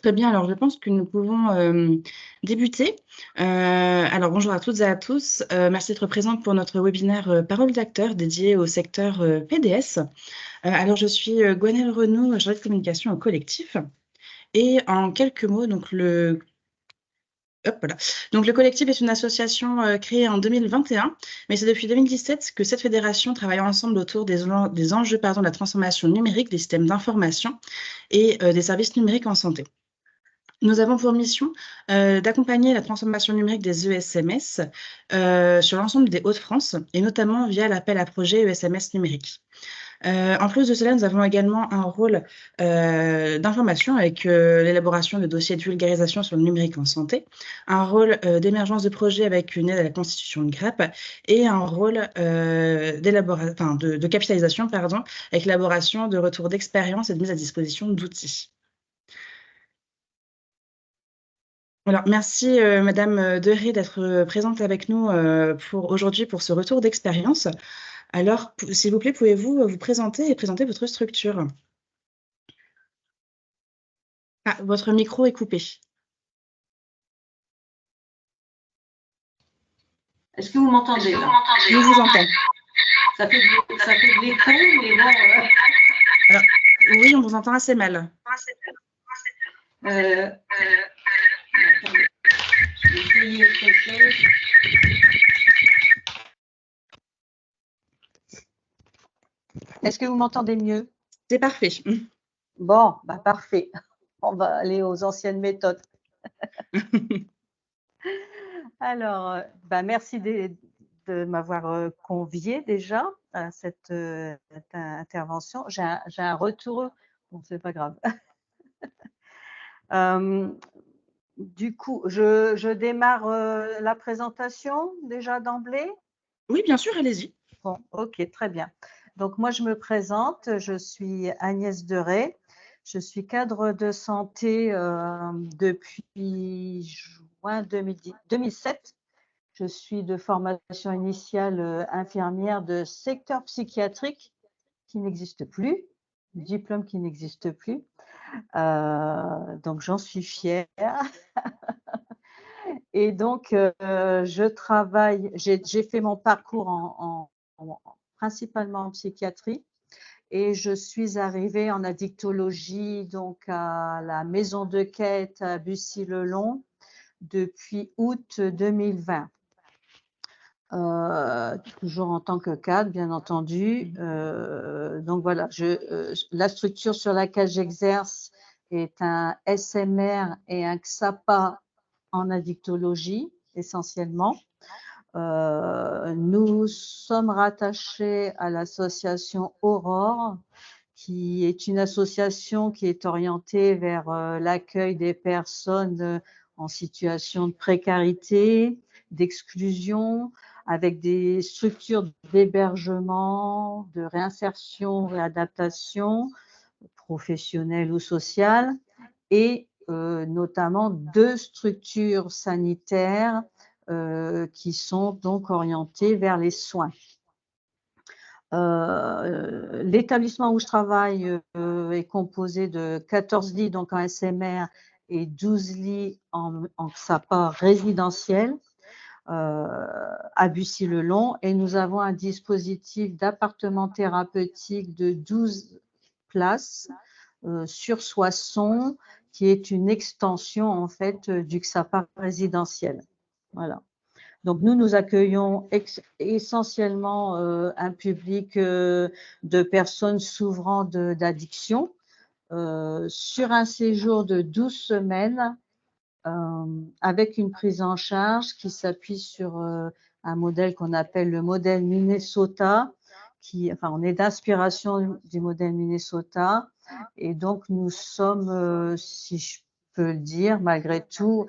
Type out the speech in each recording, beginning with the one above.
Très bien, alors je pense que nous pouvons débuter. Alors bonjour à toutes et à tous. Merci d'être présente pour notre webinaire Parole d'acteur dédié au secteur PDS. Alors je suis Gwenaëlle Renaud, chargée de communication au collectif. Et en quelques mots, donc Hop, voilà. Donc, le collectif est une association créée en 2021, mais c'est depuis 2017 que cette fédération travaille ensemble autour des enjeux de la transformation numérique des systèmes d'information et des services numériques en santé. Nous avons pour mission d'accompagner la transformation numérique des ESMS sur l'ensemble des Hauts-de-France, et notamment via l'appel à projet ESMS numérique. En plus de cela, nous avons également un rôle d'information avec l'élaboration de dossiers de vulgarisation sur le numérique en santé, un rôle d'émergence de projet avec une aide à la constitution de GREP et un rôle de capitalisation avec l'élaboration de retours d'expérience et de mise à disposition d'outils. Alors, merci Madame Deré d'être présente avec nous aujourd'hui pour ce retour d'expérience. Alors, s'il vous plaît, pouvez-vous vous présenter et présenter votre structure? Ah, votre micro est coupé. Est-ce que vous m'entendez? Je vous entends. Ça fait de l'écho, mais bon. Alors, oui, on vous entend assez mal. Attendez. Je vais essayer autre chose. Est-ce que vous m'entendez mieux? C'est parfait. Bon, bah parfait. On va aller aux anciennes méthodes. Alors, merci de m'avoir convié déjà à cette intervention. J'ai un retour. Bon, c'est pas grave. Du coup, je démarre la présentation déjà d'emblée? Oui, bien sûr, allez-y. Bon, ok, très bien. Donc, moi, je me présente, je suis Agnès Deré, je suis cadre de santé depuis juin 2007. Je suis de formation initiale infirmière de secteur psychiatrique qui n'existe plus, diplôme qui n'existe plus. Donc, j'en suis fière. Et donc, je travaille, j'ai fait mon parcours principalement en psychiatrie et je suis arrivée en addictologie donc à la maison de quête à Bussy-le-Long depuis août 2020. Toujours en tant que cadre, bien entendu. Donc voilà, la structure sur laquelle j'exerce est un SMR et un XAPA en addictologie essentiellement. Nous sommes rattachés à l'association Aurore, qui est une association qui est orientée vers l'accueil des personnes en situation de précarité, d'exclusion, avec des structures d'hébergement, de réinsertion, réadaptation professionnelle ou sociale, et notamment 2 structures sanitaires qui sont donc orientées vers les soins. L'établissement où je travaille est composé de 14 lits donc en SMR et 12 lits en XAPA résidentiel à Bussy-le-Long, et nous avons un dispositif d'appartement thérapeutique de 12 places sur Soissons, qui est une extension en fait du XAPA résidentiel. Voilà. Donc nous accueillons essentiellement un public de personnes souffrant d'addiction sur un séjour de 12 semaines avec une prise en charge qui s'appuie sur un modèle qu'on appelle le modèle Minnesota, on est d'inspiration du modèle Minnesota, et donc nous sommes, si je peux le dire, malgré tout,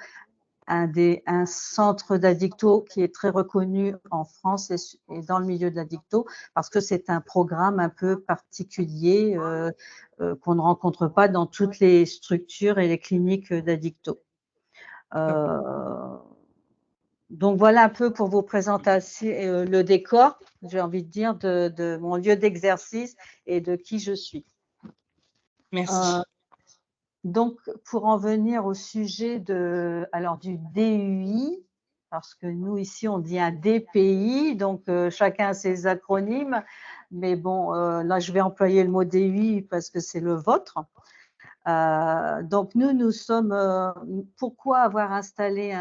un centre d'addicto qui est très reconnu en France et dans le milieu de l'addicto, parce que c'est un programme un peu particulier qu'on ne rencontre pas dans toutes les structures et les cliniques d'addicto. Donc voilà un peu pour vous présenter le décor, j'ai envie de dire, de mon lieu d'exercice et de qui je suis. Merci. Donc, pour en venir au sujet du DUI, parce que nous, ici, on dit un DPI, donc chacun a ses acronymes, mais bon, là, je vais employer le mot DUI parce que c'est le vôtre. Donc, nous sommes. Pourquoi avoir installé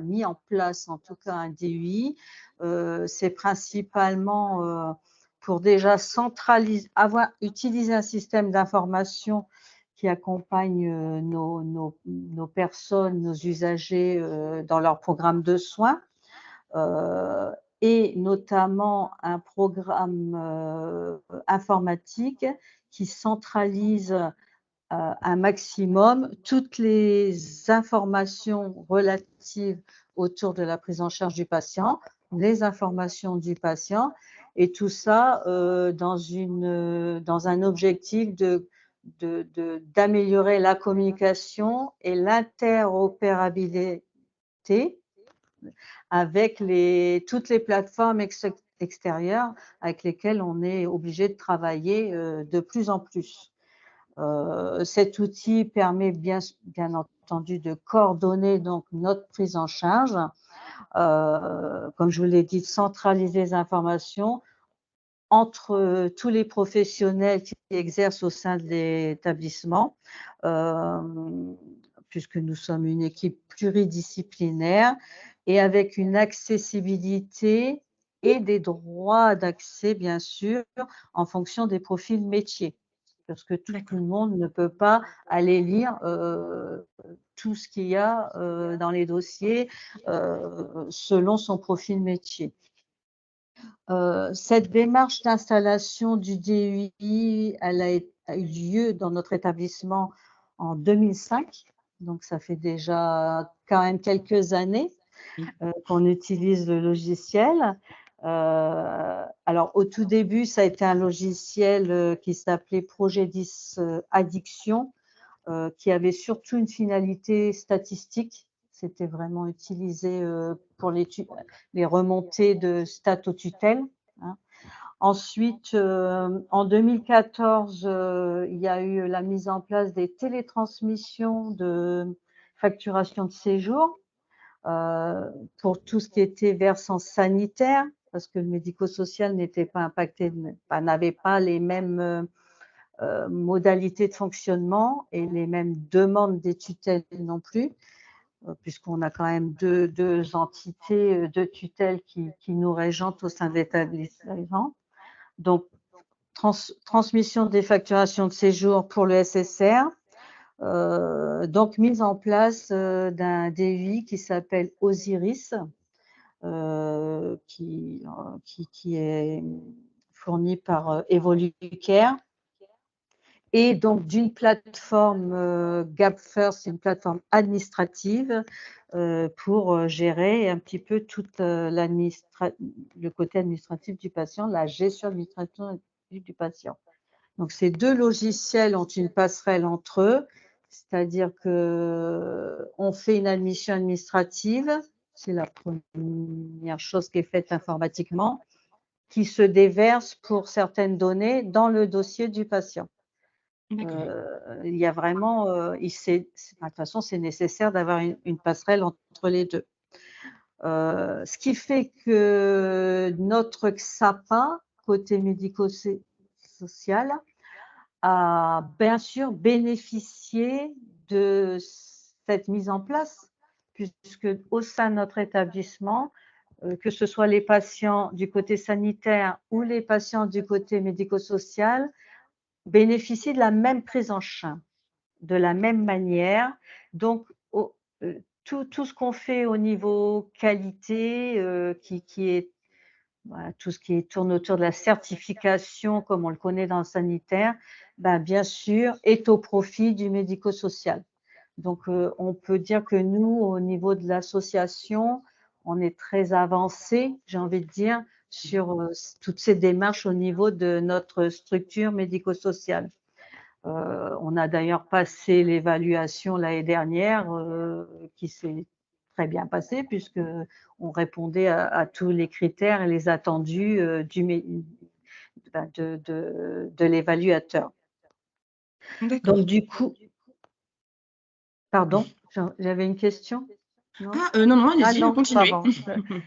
mis en place en tout cas un DUI? C'est principalement pour déjà utiliser un système d'information qui accompagne nos personnes, nos usagers dans leur programme de soins, et notamment un programme informatique qui centralise un maximum toutes les informations relatives autour de la prise en charge du patient, les informations du patient, et tout ça dans un objectif d'améliorer la communication et l'interopérabilité avec toutes les plateformes extérieures avec lesquelles on est obligé de travailler de plus en plus. Cet outil permet bien entendu de coordonner donc notre prise en charge, comme je vous l'ai dit, de centraliser les informations entre tous les professionnels qui exercent au sein de l'établissement, puisque nous sommes une équipe pluridisciplinaire et avec une accessibilité et des droits d'accès, bien sûr, en fonction des profils métiers. Parce que tout le monde ne peut pas aller lire tout ce qu'il y a dans les dossiers selon son profil métier. Cette démarche d'installation du DUI, elle a eu lieu dans notre établissement en 2005, donc ça fait déjà quand même quelques années qu'on utilise le logiciel. Alors au tout début, ça a été un logiciel qui s'appelait Projet 10 Addiction, qui avait surtout une finalité statistique. C'était vraiment utilisé pour les remontées de stats aux tutelles, hein. Ensuite, en 2014, il y a eu la mise en place des télétransmissions de facturation de séjour pour tout ce qui était versant sanitaire, parce que le médico-social n'était pas impacté, n'avait pas les mêmes modalités de fonctionnement et les mêmes demandes des tutelles non plus, puisqu'on a quand même deux entités de tutelle qui nous régentent au sein de l'établissement. Donc, transmission des facturations de séjour pour le SSR, donc mise en place d'un DUI qui s'appelle Osiris, qui est fourni par Evolucare, et donc d'une plateforme GapFirst, une plateforme administrative pour gérer un petit peu tout le côté administratif du patient, la gestion administrative du patient. Donc ces deux logiciels ont une passerelle entre eux, c'est-à-dire qu'on fait une admission administrative, c'est la première chose qui est faite informatiquement, qui se déverse pour certaines données dans le dossier du patient. Il y a vraiment, de toute façon, c'est nécessaire d'avoir une passerelle entre les deux. Ce qui fait que notre XAPA, côté médico-social, a bien sûr bénéficié de cette mise en place, puisque au sein de notre établissement, que ce soit les patients du côté sanitaire ou les patients du côté médico-social, bénéficient de la même prise en charge, de la même manière. Donc, tout ce qu'on fait au niveau qualité, qui est voilà, tout ce qui tourne autour de la certification, comme on le connaît dans le sanitaire, bien sûr, est au profit du médico-social. Donc, on peut dire que nous, au niveau de l'association, on est très avancé, j'ai envie de dire, sur toutes ces démarches au niveau de notre structure médico-sociale. On a d'ailleurs passé l'évaluation l'année dernière, qui s'est très bien passée, puisqu'on répondait à tous les critères et les attendus de l'évaluateur. D'accord. Donc du coup, pardon, j'avais une question? Non? Ah, non, non, Ah allez-y, non, continuez. pardon.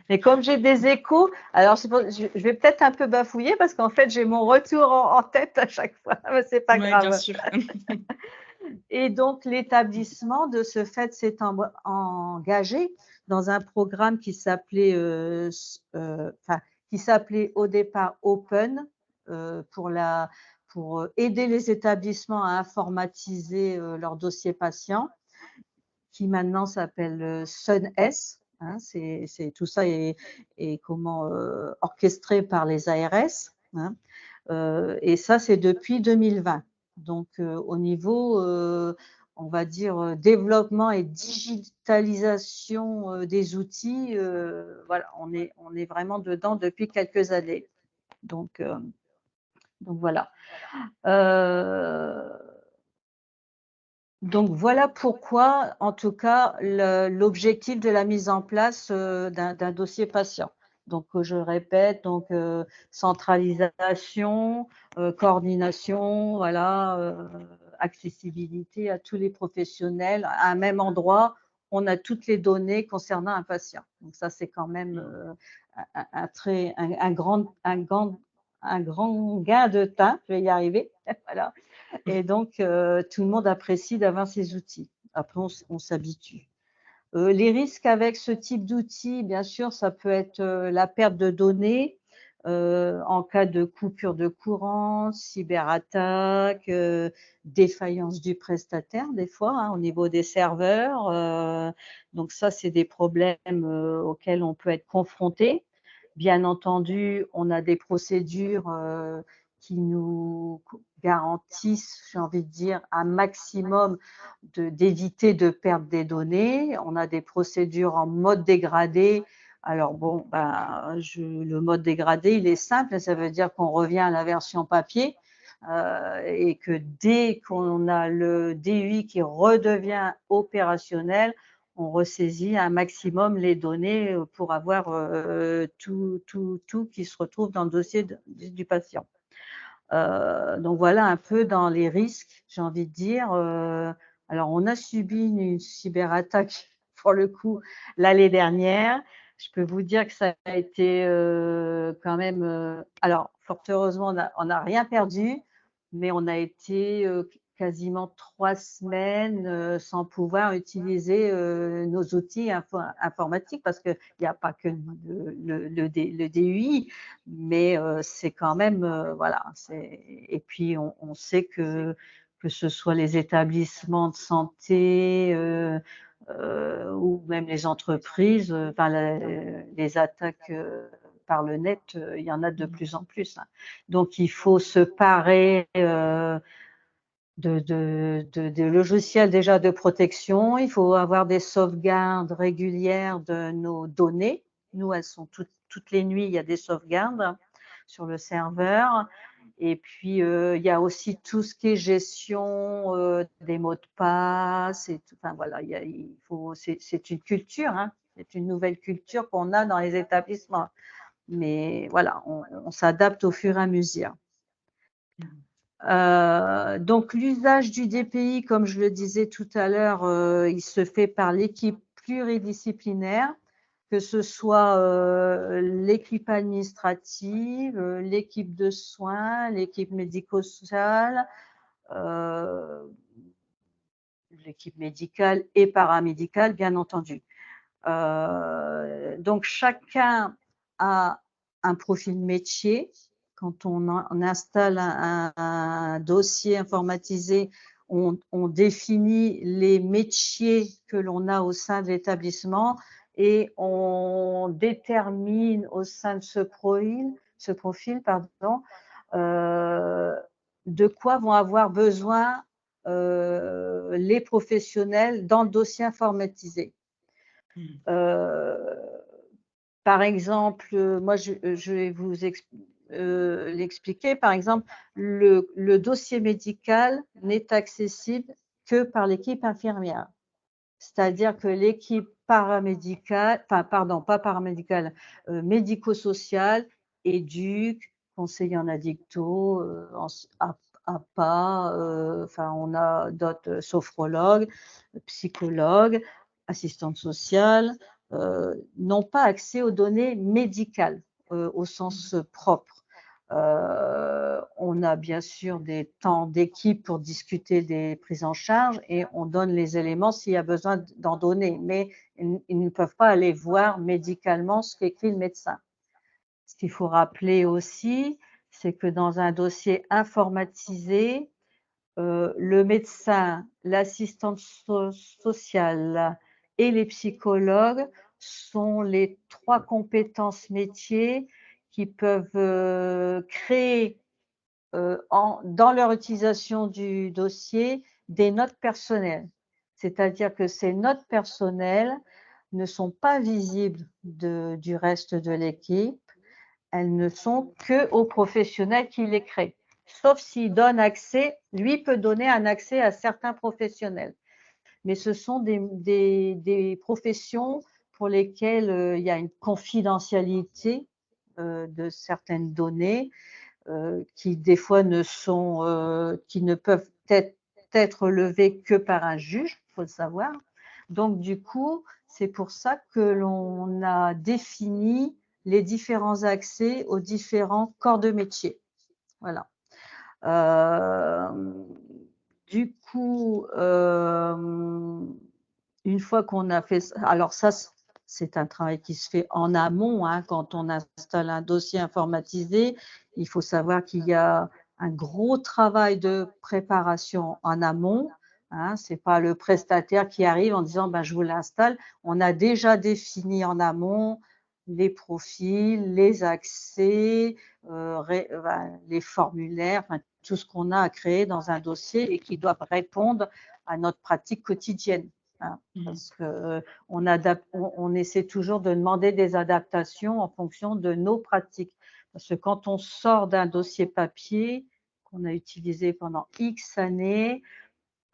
Mais comme j'ai des échos, alors je vais peut-être un peu bafouiller parce qu'en fait j'ai mon retour en tête à chaque fois, mais c'est pas Ouais, bien grave. sûr. Et donc l'établissement de ce fait s'est engagé dans un programme qui s'appelait, enfin qui s'appelait au départ Open, pour aider les établissements à informatiser, leurs dossiers patients, qui maintenant s'appelle SUNS, hein. C'est tout ça est comment, orchestré par les ARS, hein. Et ça, c'est depuis 2020. Donc, au niveau, on va dire, développement et digitalisation, des outils, voilà, on est vraiment dedans depuis quelques années. Donc, heu, donc voilà. Heu Donc voilà pourquoi, en tout cas, l'objectif de la mise en place, d'un dossier patient. Donc, je répète, donc, centralisation, coordination, voilà, accessibilité à tous les professionnels. À un même endroit, on a toutes les données concernant un patient. Donc ça, c'est quand même, un grand gain de temps. Je vais y arriver, voilà. Et donc, tout le monde apprécie d'avoir ces outils. Après, on s'habitue. Les risques avec ce type d'outils, bien sûr, ça peut être, la perte de données, en cas de coupure de courant, cyberattaque, défaillance du prestataire des fois, hein, au niveau des serveurs, donc ça, c'est des problèmes, auxquels on peut être confronté. Bien entendu, on a des procédures, qui nous garantissent, j'ai envie de dire, un maximum d'éviter de perdre des données. On a des procédures en mode dégradé. Alors bon, ben, le mode dégradé, il est simple, ça veut dire qu'on revient à la version papier, et que dès qu'on a le DUI qui redevient opérationnel, on ressaisit un maximum les données, pour avoir, tout qui se retrouve dans le dossier du patient. Donc voilà un peu dans les risques, j'ai envie de dire. Alors on a subi une cyberattaque pour le coup l'année dernière. Je peux vous dire que ça a été, quand même, alors fort heureusement on a rien perdu, mais on a été, quasiment 3 semaines, sans pouvoir utiliser, nos outils informatiques parce qu'il y a pas que le DUI, mais c'est quand même, voilà, et puis on sait que ce soit les établissements de santé, ou même les entreprises, enfin les attaques, par le net, il y en a de plus en plus, hein. Donc il faut se parer, de logiciels déjà de protection. Il faut avoir des sauvegardes régulières de nos données. Nous, elles sont toutes les nuits, il y a des sauvegardes sur le serveur. Et puis, il y a aussi tout ce qui est gestion, des mots de passe et tout. Enfin voilà, il faut, c'est une culture, hein. C'est une nouvelle culture qu'on a dans les établissements. Mais voilà, on s'adapte au fur et à mesure. Donc l'usage du DPI, comme je le disais tout à l'heure, il se fait par l'équipe pluridisciplinaire, que ce soit, l'équipe administrative, l'équipe de soins, l'équipe médico-sociale, heu, l'équipe médicale et paramédicale, bien entendu. Donc chacun a un profil métier. Quand on installe un dossier informatisé, on définit les métiers que l'on a au sein de l'établissement et on détermine au sein de ce profil, pardon, heu, de quoi vont avoir besoin, les professionnels dans le dossier informatisé. Mmh. Heu, Par exemple, moi je vais vous l'expliquer. Par exemple, le dossier médical n'est accessible que par l'équipe infirmière. C'est-à-dire que l'équipe paramédicale, enfin pardon, pas paramédicale, médico-sociale, éduc, conseiller en addicto, pas, enfin, on a d'autres sophrologues, psychologues, assistantes sociales, n'ont pas accès aux données médicales, au sens propre. On a bien sûr des temps d'équipe pour discuter des prises en charge et on donne les éléments s'il y a besoin d'en donner, mais ils ne peuvent pas aller voir médicalement ce qu'écrit le médecin. Ce qu'il faut rappeler aussi, c'est que dans un dossier informatisé, le médecin, l'assistante sociale et les psychologues sont les 3 compétences métiers qui peuvent, créer, dans leur utilisation du dossier, des notes personnelles. C'est-à-dire que ces notes personnelles ne sont pas visibles du reste de l'équipe, elles ne sont qu'aux professionnels qui les créent. Sauf s'il donne accès, lui peut donner un accès à certains professionnels. Mais ce sont des professions pour lesquelles il y a une confidentialité de certaines données qui des fois qui ne peuvent être levées que par un juge, il faut le savoir. Donc du coup, c'est pour ça que l'on a défini les différents accès aux différents corps de métier. Voilà. Du coup, une fois qu'on a fait ça, alors ça, c'est un travail qui se fait en amont, hein, quand on installe un dossier informatisé. Il faut savoir qu'il y a un gros travail de préparation en amont. Hein, c'est pas le prestataire qui arrive en disant ben, je vous l'installe. On a déjà défini en amont les profils, les accès, les formulaires, enfin, tout ce qu'on a à créer dans un dossier et qui doivent répondre à notre pratique quotidienne. Hein, parce qu'on essaie toujours de demander des adaptations en fonction de nos pratiques. Parce que quand on sort d'un dossier papier qu'on a utilisé pendant X années,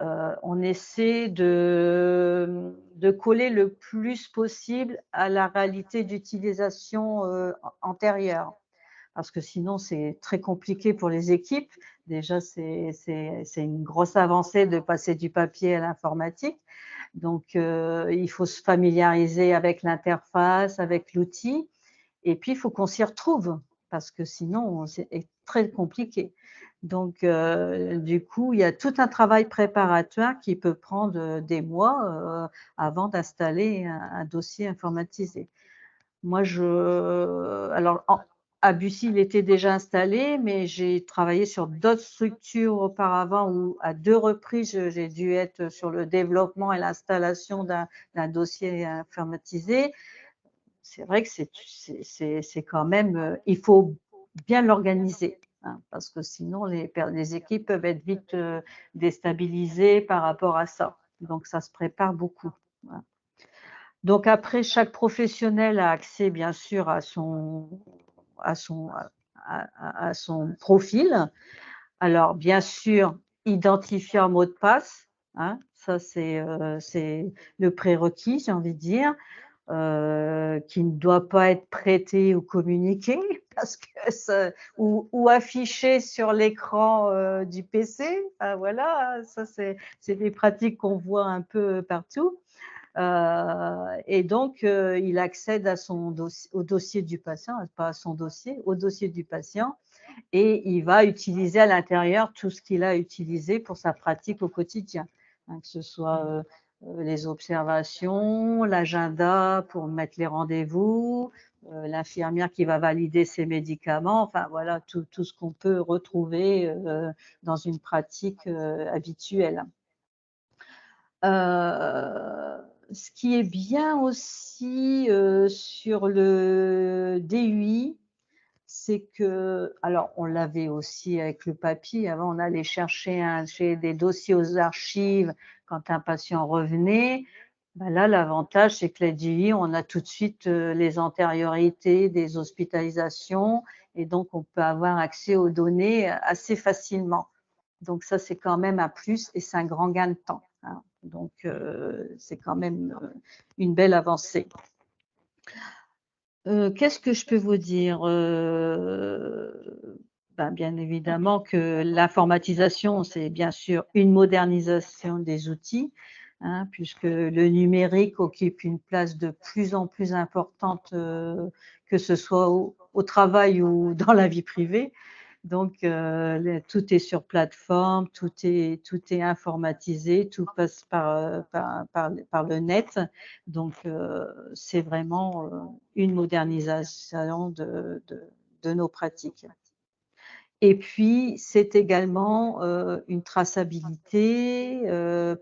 on essaie de coller le plus possible à la réalité d'utilisation antérieure. Parce que sinon, c'est très compliqué pour les équipes. Déjà, c'est une grosse avancée de passer du papier à l'informatique. Donc, il faut se familiariser avec l'interface, avec l'outil. Et puis, il faut qu'on s'y retrouve, parce que sinon, c'est très compliqué. Donc, du coup, il y a tout un travail préparatoire qui peut prendre des mois avant d'installer un dossier informatisé. Moi, alors, à Bussy, il était déjà installé, mais j'ai travaillé sur d'autres structures auparavant où, à 2 reprises, j'ai dû être sur le développement et l'installation d'un dossier informatisé. C'est vrai que c'est quand même, il faut bien l'organiser, hein, parce que sinon les équipes peuvent être vite, déstabilisées par rapport à ça. Donc ça se prépare beaucoup. Voilà. Donc après, chaque professionnel a accès bien sûr à son à son profil. Alors bien sûr, identifier un mot de passe, hein, ça c'est le prérequis, j'ai envie de dire, qui ne doit pas être prêté ou communiqué parce que ou affiché sur l'écran, du PC. Enfin voilà, ça c'est des pratiques qu'on voit un peu partout. Et donc, il accède à au dossier du patient, pas à son dossier, au dossier du patient, et il va utiliser à l'intérieur tout ce qu'il a utilisé pour sa pratique au quotidien, hein, que ce soit les observations, l'agenda pour mettre les rendez-vous, l'infirmière qui va valider ses médicaments, enfin voilà, tout ce qu'on peut retrouver dans une pratique habituelle. Ce qui est bien aussi sur le DUI, c'est que, alors on l'avait aussi avec le papier, avant on allait chercher des dossiers aux archives quand un patient revenait. Ben là, l'avantage, c'est que la DUI, on a tout de suite les antériorités des hospitalisations et donc on peut avoir accès aux données assez facilement. Donc ça, c'est quand même un plus et c'est un grand gain de temps, hein. Donc c'est quand même une belle avancée. Qu'est-ce que je peux vous dire? Bien évidemment que l'informatisation, c'est bien sûr une modernisation des outils, hein, puisque le numérique occupe une place de plus en plus importante, que ce soit au travail ou dans la vie privée. Donc, tout est sur plateforme, tout est informatisé, tout passe par le net. Donc, c'est vraiment une modernisation de nos pratiques. Et puis, c'est également une traçabilité,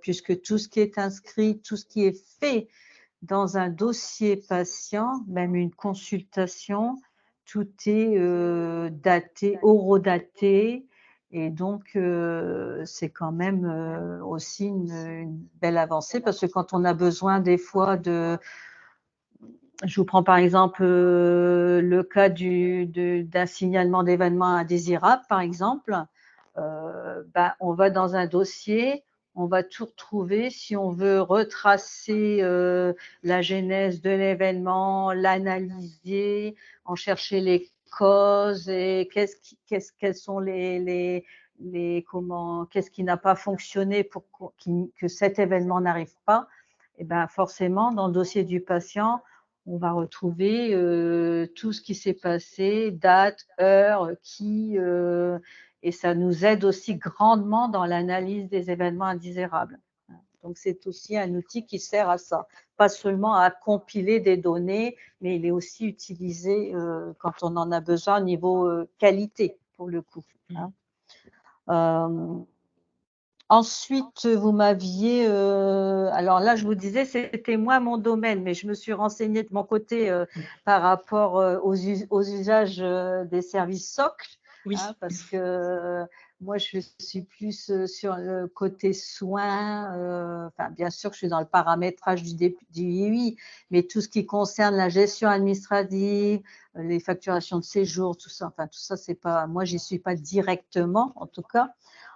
puisque tout ce qui est inscrit, tout ce qui est fait dans un dossier patient, même une consultation, tout est daté, horodaté, et donc c'est quand même aussi une belle avancée, parce que quand on a besoin des fois je vous prends par exemple le cas d'un signalement d'événement indésirable, par exemple. On va dans un dossier, on va tout retrouver. Si on veut retracer la genèse de l'événement, l'analyser, en chercher les causes et quels sont qu'est-ce qui n'a pas fonctionné pour que cet événement n'arrive pas. Et forcément, dans le dossier du patient, on va retrouver tout ce qui s'est passé, date, heure, qui, et ça nous aide aussi grandement dans l'analyse des événements indésirables. Donc, c'est aussi un outil qui sert à ça, pas seulement à compiler des données, mais il est aussi utilisé quand on en a besoin au niveau qualité, pour le coup. Hein. Ensuite, vous m'aviez, alors là, je vous disais, c'était moi mon domaine, mais je me suis renseignée de mon côté par rapport aux usages des services socles, Oui. hein, parce que moi, je suis plus sur le côté soins. Bien sûr, je suis dans le paramétrage du UI, mais tout ce qui concerne la gestion administrative, les facturations de séjour, tout ça, tout ça, c'est pas, moi, j'y suis pas directement, en tout cas.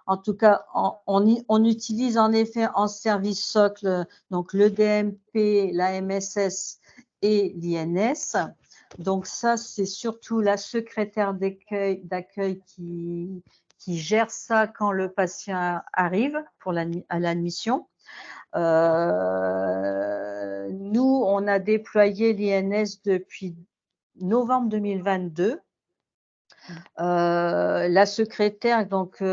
En tout cas, on utilise en effet en service socle donc le DMP, la MSS et l'INS. Donc ça, c'est surtout la secrétaire d'accueil qui gère ça quand le patient arrive à l'admission. Nous, on a déployé l'INS depuis novembre 2022. La secrétaire donc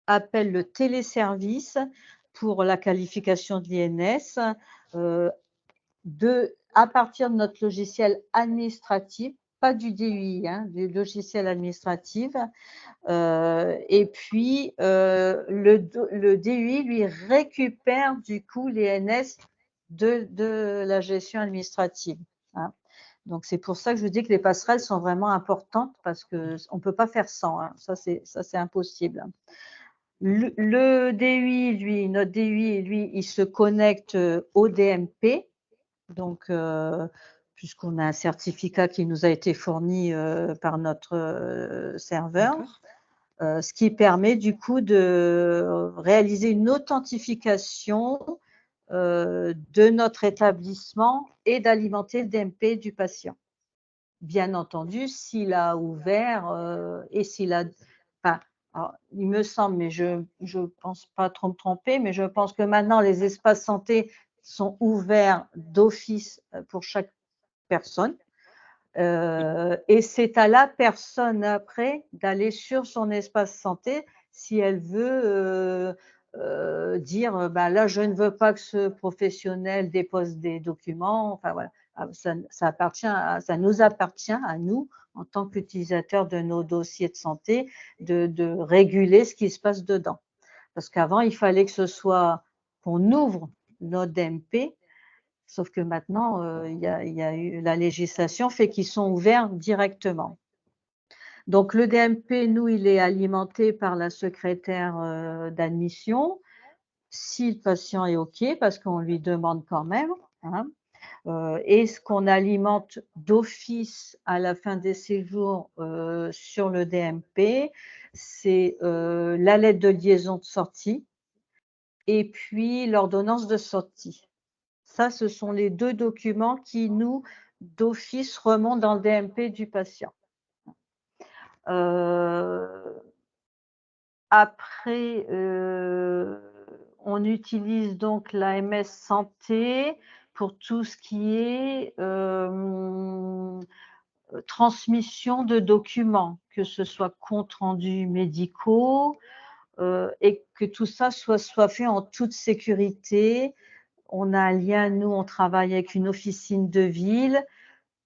appelle le téléservice pour la qualification de l'INS à partir de notre logiciel administratif, pas du DUI, hein, du logiciel administratif. Et puis, le DUI, lui, récupère du coup l'INS de la gestion administrative. Hein. Donc, c'est pour ça que je vous dis que les passerelles sont vraiment importantes parce qu'on ne peut pas faire sans. Hein. Ça, c'est impossible. Le DUI, lui, notre DUI, lui, il se connecte au DMP, donc puisqu'on a un certificat qui nous a été fourni par notre serveur, ce qui permet du coup de réaliser une authentification de notre établissement et d'alimenter le DMP du patient. Bien entendu, s'il a ouvert et s'il a… Alors, il me semble, mais je ne pense pas trop me tromper, mais je pense que maintenant, les espaces santé sont ouverts d'office pour chaque personne. Et c'est à la personne après d'aller sur son espace santé si elle veut dire là, je ne veux pas que ce professionnel dépose des documents. Enfin, voilà. Ça nous appartient à nous, en tant qu'utilisateurs de nos dossiers de santé, de réguler ce qui se passe dedans. Parce qu'avant, il fallait que ce soit qu'on ouvre notre DMP, sauf que maintenant, il y a eu la législation fait qu'ils sont ouverts directement. Donc le DMP, nous, il est alimenté par la secrétaire d'admission, si le patient est OK, parce qu'on lui demande quand même. Hein. Et ce qu'on alimente d'office à la fin des séjours sur le DMP, c'est la lettre de liaison de sortie et puis l'ordonnance de sortie. Ça, ce sont les 2 documents qui, nous, d'office, remontent dans le DMP du patient. Après, on utilise donc l'AMS Santé pour tout ce qui est, transmission de documents, que ce soit comptes rendus médicaux, et que tout ça soit fait en toute sécurité. On a un lien, nous, on travaille avec une officine de ville.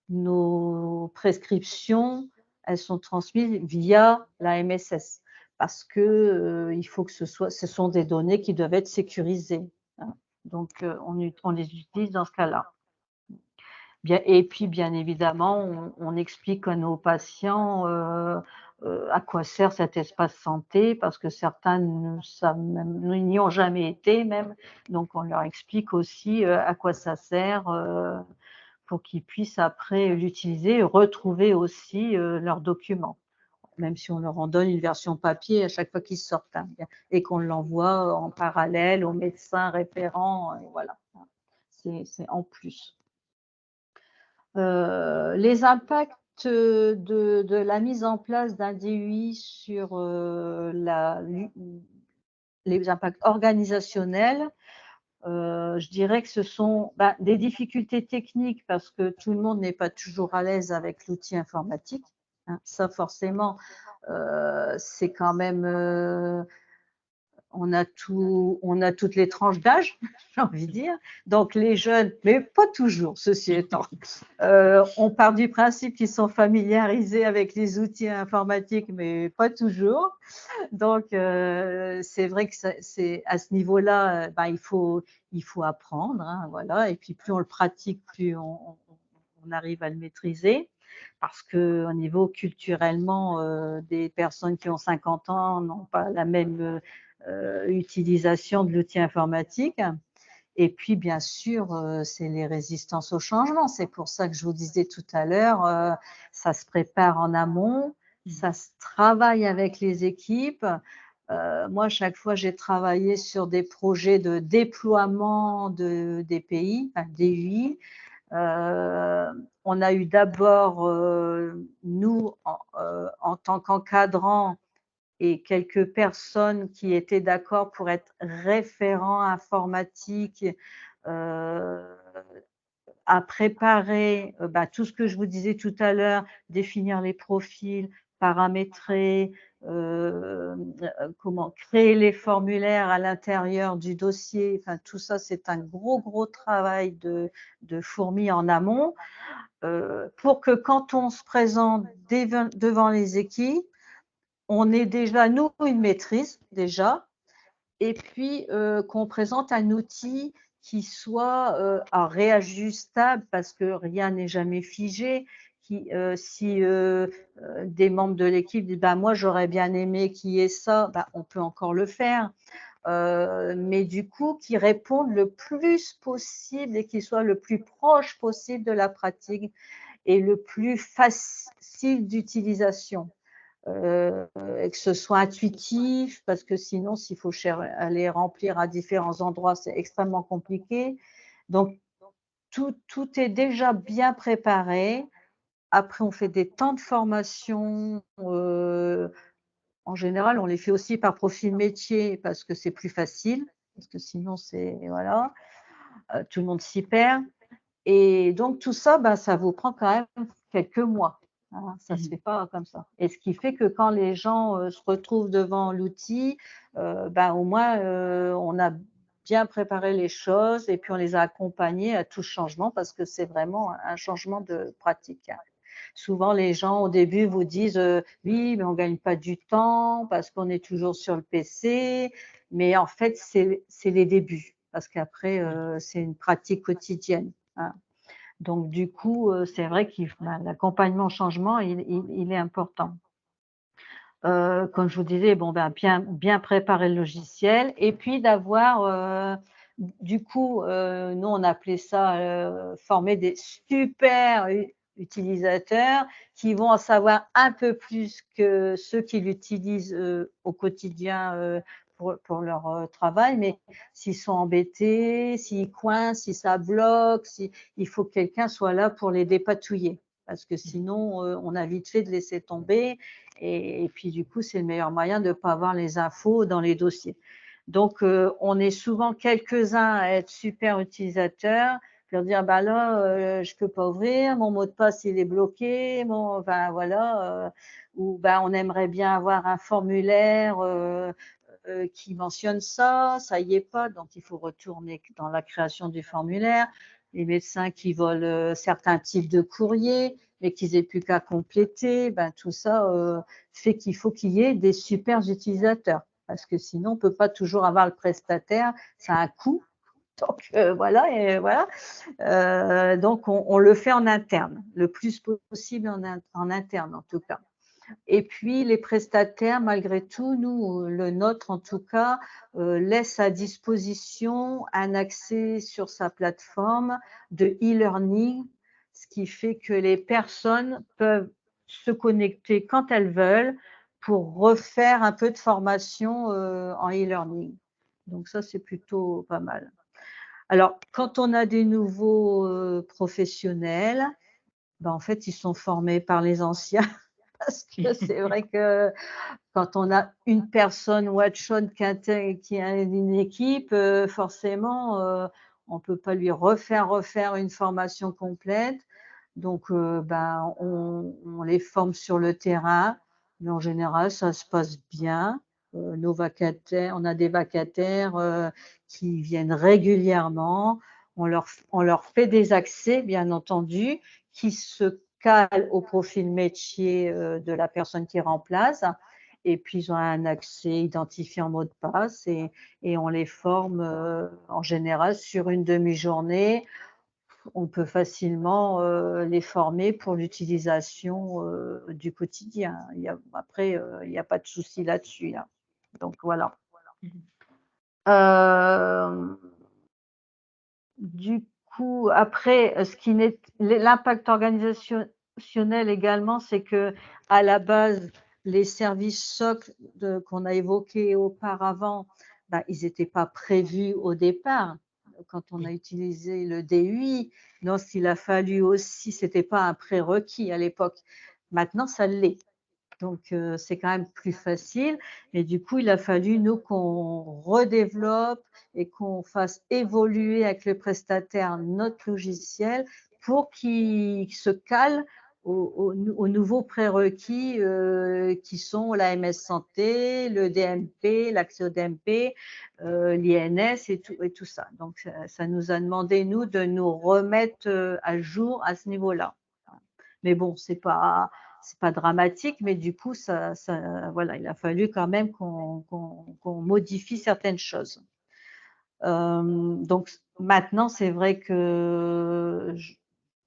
Nos prescriptions, elles sont transmises via la MSS parce que, il faut que ce sont des données qui doivent être sécurisées, hein. Donc, on les utilise dans ce cas-là. Bien et puis, bien évidemment, on explique à nos patients, à quoi sert cet espace santé parce que certains ne savent même n'y ont jamais été même, donc on leur explique aussi, à quoi ça sert, pour qu'ils puissent après l'utiliser et retrouver aussi, leurs documents. Même si on leur en donne une version papier à chaque fois qu'ils sortent, hein, et qu'on l'envoie en parallèle au médecin référent et voilà, hein. C'est en plus. Les impacts, de la mise en place d'un DUI sur, les impacts organisationnels, je dirais que ce sont, bah, des difficultés techniques parce que tout le monde n'est pas toujours à l'aise avec l'outil informatique, hein. Ça forcément, c'est quand même, on a toutes les tranches d'âge, j'ai envie de dire. Donc les jeunes, mais pas toujours, ceci étant. On part du principe qu'ils sont familiarisés avec les outils informatiques, mais pas toujours. Donc c'est vrai que c'est à ce niveau-là, bah, il faut apprendre, hein, voilà. Et puis plus on le pratique, plus on arrive à le maîtriser. Parce qu'au niveau culturellement, des personnes qui ont 50 ans n'ont pas la même, utilisation de l'outil informatique. Et puis bien sûr, c'est les résistances au changement. C'est pour ça que je vous disais tout à l'heure, ça se prépare en amont, ça se travaille avec les équipes. Moi, chaque fois, j'ai travaillé sur des projets de déploiement de DPI, enfin DUI. On a eu d'abord, nous, en tant qu'encadrants et quelques personnes qui étaient d'accord pour être référents informatiques, heu, à préparer, bah, tout ce que je vous disais tout à l'heure, définir les profils, paramétrer, comment créer les formulaires à l'intérieur du dossier. Enfin, tout ça, c'est un gros, gros travail de fourmi en amont, pour que quand on se présente devant les équipes, on ait déjà, nous, une maîtrise, déjà, et puis, qu'on présente un outil qui soit, alors réajustable parce que rien n'est jamais figé, qui, si, des membres de l'équipe disent: «Bah, moi, j'aurais bien aimé qu'il y ait ça», bah, on peut encore le faire, mais du coup, qui réponde le plus possible et qui soit le plus proche possible de la pratique et le plus facile d'utilisation. Et que ce soit intuitif, parce que sinon, s'il faut aller remplir à différents endroits, c'est extrêmement compliqué. Donc, tout est déjà bien préparé. Après, on fait des temps de formation. En général, on les fait aussi par profil métier parce que c'est plus facile, parce que sinon, c'est voilà, tout le monde s'y perd. Et donc tout ça, bah, ça vous prend quand même quelques mois, hein, ça ne se fait pas comme ça. Et ce qui fait que quand les gens, se retrouvent devant l'outil, bah, au moins, on a bien préparé les choses et puis on les a accompagnés à tout changement parce que c'est vraiment un changement de pratique, hein. Souvent les gens au début vous disent, «Oui, mais on ne gagne pas du temps parce qu'on est toujours sur le PC», mais en fait c'est les débuts parce qu'après, c'est une pratique quotidienne, hein. Donc du coup, c'est vrai l'accompagnement au changement, il est important. Comme je vous disais, bon, ben, bien préparer le logiciel et puis d'avoir, du coup, nous on appelait ça, former des super utilisateurs qui vont en savoir un peu plus que ceux qui l'utilisent, au quotidien, pour leur, travail. Mais s'ils sont embêtés, s'ils coincent, si ça bloque, il faut que quelqu'un soit là pour les dépatouiller parce que sinon, on a vite fait de laisser tomber Et puis du coup, c'est le meilleur moyen de ne pas avoir les infos dans les dossiers. Donc, on est souvent quelques-uns à être super utilisateurs, puis dire bah là, je peux pas ouvrir, mon mot de passe il est bloqué, enfin voilà, ou ben on aimerait bien avoir un formulaire qui mentionne ça, ça y est pas, donc il faut retourner dans la création du formulaire. Les médecins qui veulent certains types de courriers, mais qu'ils n'aient plus qu'à compléter, ben tout ça fait qu'il faut qu'il y ait des super utilisateurs, parce que sinon on ne peut pas toujours avoir le prestataire, ça a un coût. Donc voilà, et voilà. Donc on le fait en interne, le plus possible en interne en tout cas. Et puis les prestataires, malgré tout, nous, le nôtre en tout cas, laisse à disposition un accès sur sa plateforme de e-learning, ce qui fait que les personnes peuvent se connecter quand elles veulent pour refaire un peu de formation en e-learning. Donc ça, c'est plutôt pas mal. Alors, quand on a des nouveaux professionnels, ben, en fait, ils sont formés par les anciens. Parce que c'est vrai que quand on a une personne watch-on qui a une équipe, forcément, on ne peut pas lui refaire une formation complète. Donc, ben, on les forme sur le terrain, mais en général, ça se passe bien. Nos vacataires, on a des vacataires qui viennent régulièrement. On leur fait des accès, bien entendu, qui se calent au profil métier de la personne qui remplace. Et puis, ils ont un accès identifié en mot de passe et on les forme en général sur une demi-journée. On peut facilement les former pour l'utilisation du quotidien. Après, il n'y a pas de souci là-dessus. Là. Donc voilà. Euh, du coup, après, l'impact organisationnel également, c'est que à la base, les services SOC qu'on a évoqués auparavant, ben, ils n'étaient pas prévus au départ. Quand on a utilisé le DUI, donc il a fallu aussi, c'était pas un prérequis à l'époque. Maintenant, ça l'est. Donc, c'est quand même plus facile. Et du coup, il a fallu, nous, qu'on redéveloppe et qu'on fasse évoluer avec le prestataire notre logiciel pour qu'il se cale aux nouveaux prérequis qui sont l'AMS Santé, le DMP, l'accès au DMP, l'INS et tout ça. Donc, ça nous a demandé, nous, de nous remettre à jour à ce niveau-là. Mais bon, c'est pas dramatique, mais du coup, voilà, il a fallu quand même qu'on modifie certaines choses. Donc maintenant, c'est vrai que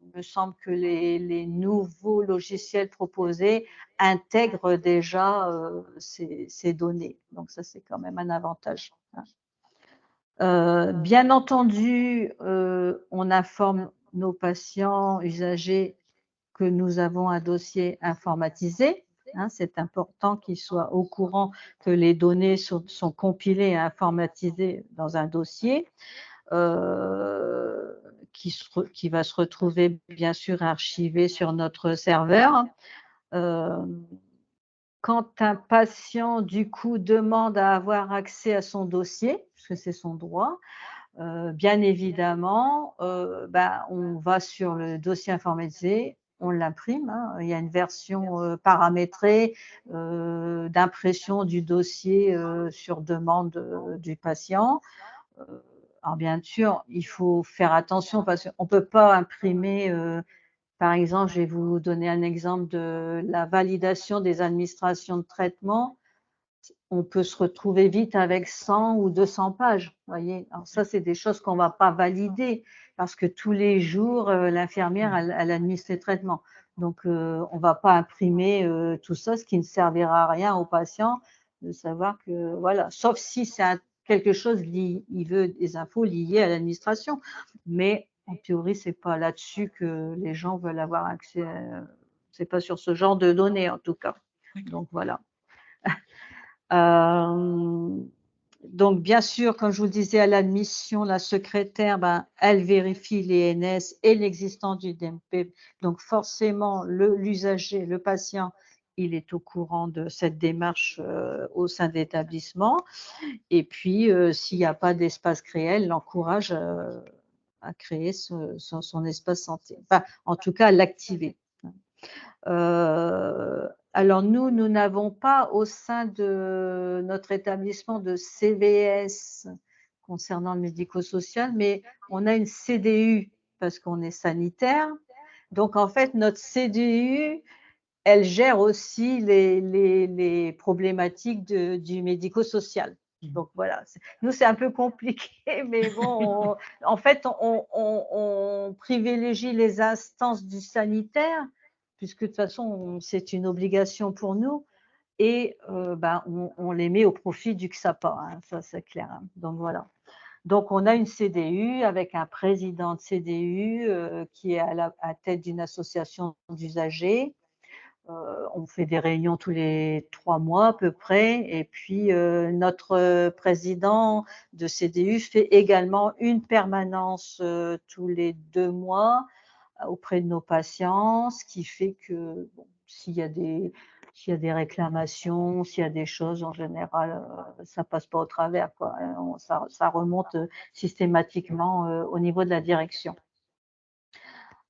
il me semble que les nouveaux logiciels proposés intègrent déjà ces données. Donc ça, c'est quand même un avantage. Bien entendu, on informe nos patients usagers que nous avons un dossier informatisé. Hein, c'est important qu'ils soient au courant que les données sont compilées et informatisées dans un dossier qui va se retrouver bien sûr archivé sur notre serveur. Quand un patient du coup demande à avoir accès à son dossier, puisque c'est son droit, bien évidemment, ben, on va sur le dossier informatisé, on l'imprime. Hein. Il y a une version paramétrée d'impression du dossier sur demande du patient. Alors bien sûr, il faut faire attention parce qu'on ne peut pas imprimer, par exemple, je vais vous donner un exemple de la validation des administrations de traitement. On peut se retrouver vite avec 100 ou 200 pages. Voyez, alors ça, c'est des choses qu'on ne va pas valider parce que tous les jours, l'infirmière, elle administre les traitements. Donc, on ne va pas imprimer tout ça, ce qui ne servira à rien au patient de savoir que, voilà, sauf si c'est quelque chose, il veut des infos liées à l'administration. Mais en théorie, ce n'est pas là-dessus que les gens veulent avoir accès. Ce n'est pas sur ce genre de données, en tout cas. Donc, voilà. Donc, bien sûr, comme je vous le disais, à l'admission, la secrétaire, ben, elle vérifie les NS et l'existence du DMP. Donc, forcément, l'usager, le patient, il est au courant de cette démarche au sein de l'établissement. Et puis, s'il n'y a pas d'espace créé, elle l'encourage à créer son espace santé. Enfin, en tout cas, à l'activer. Alors nous n'avons pas au sein de notre établissement de CVS concernant le médico-social, mais on a une CDU parce qu'on est sanitaire. Donc en fait, notre CDU, elle gère aussi les problématiques du médico-social. Donc voilà, nous c'est un peu compliqué, mais bon, en fait, on privilégie les instances du sanitaire, puisque de toute façon, c'est une obligation pour nous, et ben, on les met au profit du XAPA, hein, ça c'est clair. Hein. Donc voilà. Donc on a une CDU avec un président de CDU qui est à la tête d'une association d'usagers. On fait des réunions tous les 3 mois à peu près, et puis notre président de CDU fait également une permanence tous les 2 mois auprès de nos patients, ce qui fait que bon, s'il y a des réclamations, s'il y a des choses, en général, ça passe pas au travers, quoi. Ça remonte systématiquement au niveau de la direction.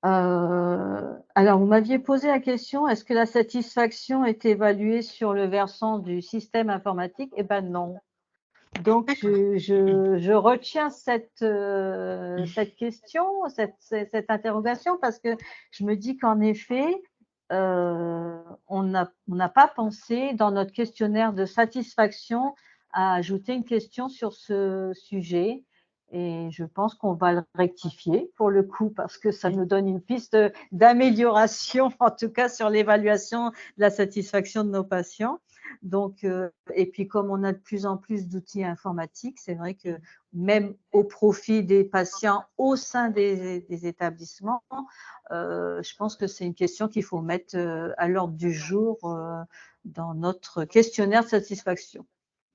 Alors, vous m'aviez posé la question, est-ce que la satisfaction est évaluée sur le versant du système informatique? Eh ben non. Donc, je retiens cette question, cette interrogation, parce que je me dis qu'en effet, on n'a pas pensé dans notre questionnaire de satisfaction à ajouter une question sur ce sujet. Et je pense qu'on va le rectifier pour le coup, parce que ça nous donne une piste d'amélioration, en tout cas sur l'évaluation de la satisfaction de nos patients. Donc, et puis comme on a de plus en plus d'outils informatiques, c'est vrai que même au profit des patients au sein des établissements, je pense que c'est une question qu'il faut mettre à l'ordre du jour dans notre questionnaire de satisfaction.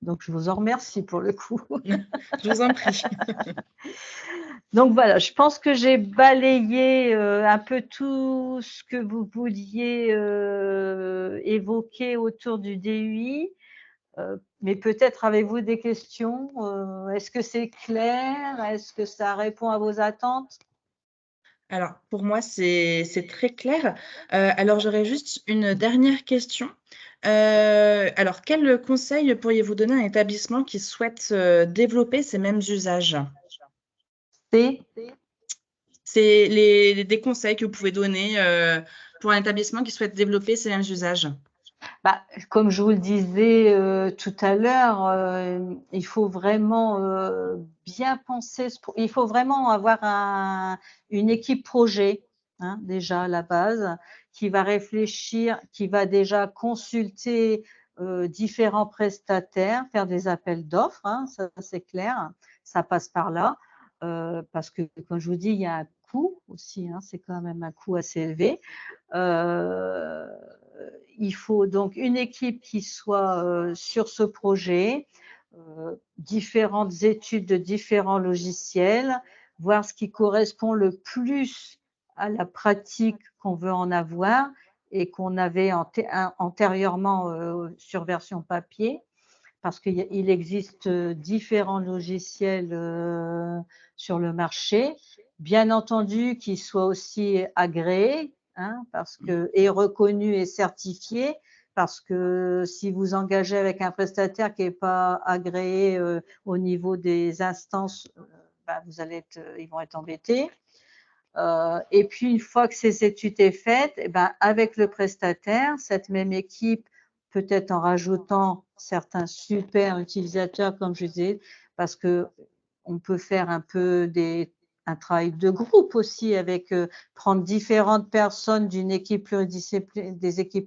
Donc, je vous en remercie pour le coup. Je vous en prie. Donc voilà, je pense que j'ai balayé un peu tout ce que vous vouliez évoquer autour du DUI. Mais peut-être avez-vous des questions? Est-ce que c'est clair? Est-ce que ça répond à vos attentes? Alors, pour moi, c'est très clair. Alors, j'aurais juste une dernière question. Alors, quel conseil pourriez-vous donner à un établissement qui souhaite développer ces mêmes usages? C'est C'est des conseils que vous pouvez donner pour un établissement qui souhaite développer ces mêmes usages. Bah, comme je vous le disais tout à l'heure, il faut vraiment bien penser, il faut vraiment avoir une équipe projet, hein, déjà à la base, qui va réfléchir, qui va déjà consulter différents prestataires, faire des appels d'offres, hein, ça c'est clair, ça passe par là, parce que comme je vous dis, il y a un coût aussi, hein, c'est quand même un coût assez élevé. Euh, il faut donc une équipe qui soit sur ce projet, différentes études de différents logiciels, voir ce qui correspond le plus à la pratique qu'on veut en avoir et qu'on avait antérieurement sur version papier, parce qu'il existe différents logiciels sur le marché, bien entendu qu'ils soient aussi agréés, hein, et reconnus et certifiés, parce que si vous engagez avec un prestataire qui n'est pas agréé au niveau des instances, ben ils vont être embêtés. Et puis, une fois que ces études sont faites, eh ben, avec le prestataire, cette même équipe, peut-être en rajoutant certains super utilisateurs, comme je disais, parce que on peut faire un peu un travail de groupe aussi, avec prendre différentes personnes des équipes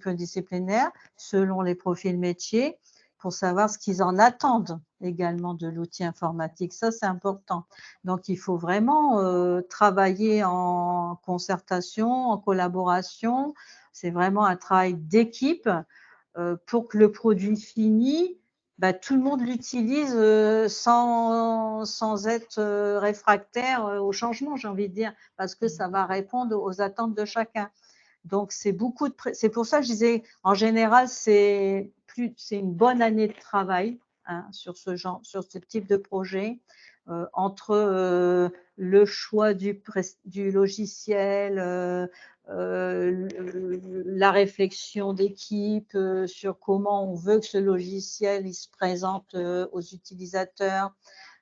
pluridisciplinaires, selon les profils métiers, pour savoir ce qu'ils en attendent également de l'outil informatique. Ça, c'est important. Donc, il faut vraiment travailler en concertation, en collaboration. C'est vraiment un travail d'équipe pour que le produit fini, bah, tout le monde l'utilise sans être réfractaire au changement, j'ai envie de dire, parce que ça va répondre aux attentes de chacun. Donc, c'est c'est pour ça que je disais, en général, c'est une bonne année de travail, hein, sur ce type de projet, entre le choix du logiciel, la réflexion d'équipe sur comment on veut que ce logiciel il se présente aux utilisateurs.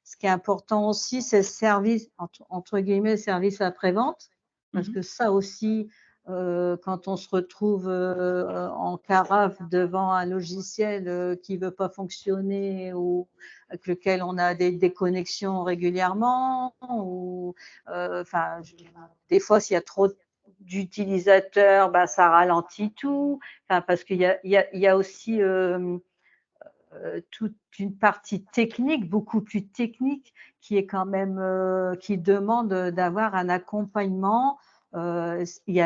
Ce qui est important aussi, c'est le service, entre guillemets, service après-vente, parce que ça aussi, quand on se retrouve en carafe devant un logiciel qui ne veut pas fonctionner ou avec lequel on a des déconnexions régulièrement, ou enfin, des fois, s'il y a trop d'utilisateurs, bah, ça ralentit tout. Enfin, parce qu'il y a aussi toute une partie technique, beaucoup plus technique, qui est quand même qui demande d'avoir un accompagnement. Il y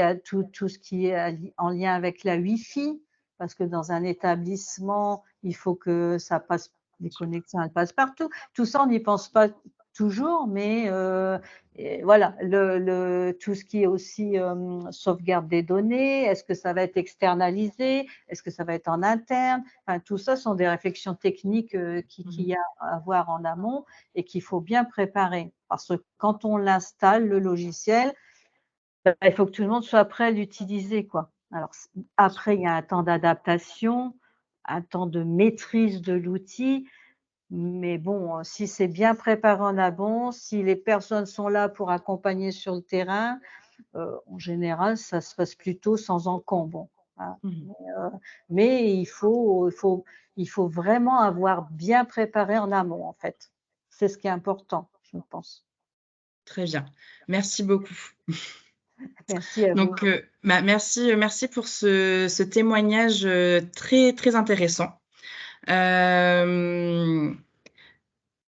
a tout ce qui est en lien avec la Wi-Fi, parce que dans un établissement, il faut que ça passe, les connexions elles passent partout. Tout ça, on n'y pense pas toujours, mais et voilà, tout ce qui est aussi sauvegarde des données, est-ce que ça va être externalisé, est-ce que ça va être en interne? Enfin, tout ça sont des réflexions techniques qu'il y a à avoir en amont et qu'il faut bien préparer. Parce que quand on l'installe, le logiciel, il faut que tout le monde soit prêt à l'utiliser, quoi. Alors, après, il y a un temps d'adaptation, un temps de maîtrise de l'outil, mais bon, si c'est bien préparé en amont, si les personnes sont là pour accompagner sur le terrain, en général, ça se passe plutôt sans encombre, hein. Mais il faut vraiment avoir bien préparé en amont, en fait. C'est ce qui est important, je pense. Très bien. Merci beaucoup. Merci à vous. Donc, merci pour ce témoignage très, très intéressant.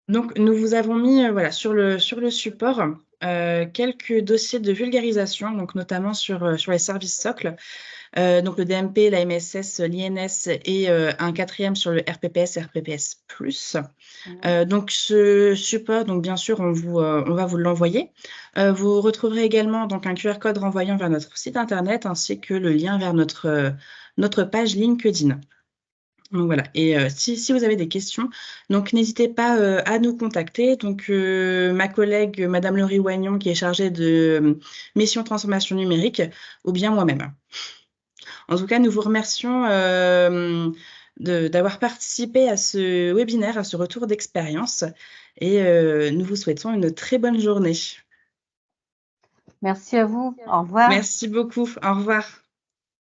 Donc, nous vous avons mis voilà, sur le support quelques dossiers de vulgarisation, donc notamment sur les services socles. Donc le DMP, la MSS, l'INS et un quatrième sur le RPPS, RPPS+. Donc ce support, donc bien sûr, on va vous l'envoyer. Vous retrouverez également donc un QR code renvoyant vers notre site internet ainsi que le lien vers notre page LinkedIn. Donc voilà. Et si vous avez des questions, donc n'hésitez pas à nous contacter. Donc ma collègue, Madame Laurie Wagnon, qui est chargée de mission transformation numérique, ou bien moi-même. En tout cas, nous vous remercions d'avoir participé à ce webinaire, à ce retour d'expérience, et nous vous souhaitons une très bonne journée. Merci à vous. Au revoir. Merci beaucoup. Au revoir.